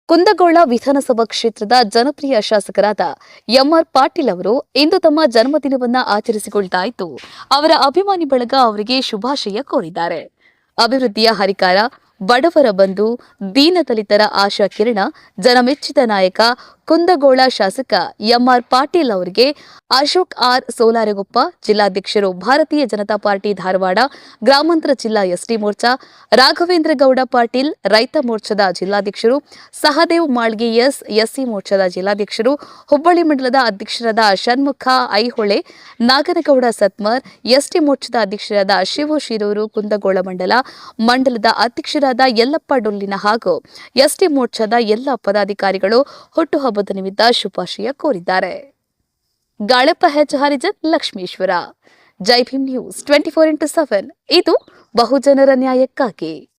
ಕುಂದಗೋಳ ವಿಧಾನಸಭಾ ಕ್ಷೇತ್ರದ ಜನಪ್ರಿಯ ಶಾಸಕರಾದ ಎಂಆರ್ ಪಾಟೀಲ್ ಅವರು ಇಂದು ತಮ್ಮ ಜನ್ಮದಿನವನ್ನ ಆಚರಿಸಿಕೊಳ್ತಾ ಇದ್ದು ಅವರ ಅಭಿಮಾನಿ ಬಳಗ ಅವರಿಗೆ ಶುಭಾಶಯ ಕೋರಿದ್ದಾರೆ. ಅಭಿವೃದ್ಧಿಯ ಹರಿಕಾರ, ಬಡವರ ಬಂಧು, ದೀನದಲಿತರ ಆಶಾ ಕಿರಣ, ಜನಮೆಚ್ಚಿದ ನಾಯಕ ಕುಂದಗೋಳ ಶಾಸಕ ಎಂಆರ್ ಪಾಟೀಲ್ ಅವರಿಗೆ ಅಶೋಕ್ ಆರ್ ಸೋಲಾರಗೊಪ್ಪ, ಜಿಲ್ಲಾಧ್ಯಕ್ಷರು, ಭಾರತೀಯ ಜನತಾ ಪಾರ್ಟಿ ಧಾರವಾಡ ಗ್ರಾಮಾಂತರ ಜಿಲ್ಲಾ ಎಸ್ಟಿ ಮೋರ್ಚಾ, ರಾಘವೇಂದ್ರ ಗೌಡ ಪಾಟೀಲ್ ರೈತ ಮೋರ್ಚಾದ ಜಿಲ್ಲಾಧ್ಯಕ್ಷರು, ಸಹದೇವ್ ಮಾಳ್ಗೆ ಎಸ್ಸಿ ಮೋರ್ಚಾದ ಜಿಲ್ಲಾಧ್ಯಕ್ಷರು, ಹುಬ್ಬಳ್ಳಿ ಮಂಡಲದ ಅಧ್ಯಕ್ಷರಾದ ಷಣ್ಮುಖ ಐಹೊಳೆ, ನಾಗನಗೌಡ ಸತ್ಮರ್, ಎಸ್ಟಿ ಮೋರ್ಚಾದ ಅಧ್ಯಕ್ಷರಾದ ಶಿವು ಶಿರೂರು, ಕುಂದಗೋಳ ಮಂಡಲದ ಅಧ್ಯಕ್ಷರಾದ ಯಲ್ಲಪ್ಪ ಡೊಳ್ಳಿನ ಹಾಗೂ ಎಸ್ಟಿ ಮೋರ್ಚಾದ ಎಲ್ಲ ಪದಾಧಿಕಾರಿಗಳು ಹುಟ್ಟುಹಬ್ಬದ ನಿಮಿತ್ತ ಶುಭಾಶಯ ಕೋರಿದ್ದಾರೆ. ಗಾಳಪ್ಪ ಹೆಚ್ ಹರಿಜನ್, ಲಕ್ಷ್ಮೇಶ್ವರ. ಜೈ ಭೀಮ್ ನ್ಯೂಸ್ 24x7 ಇದು ಬಹುಜನರ ನ್ಯಾಯಕ್ಕಾಗಿ.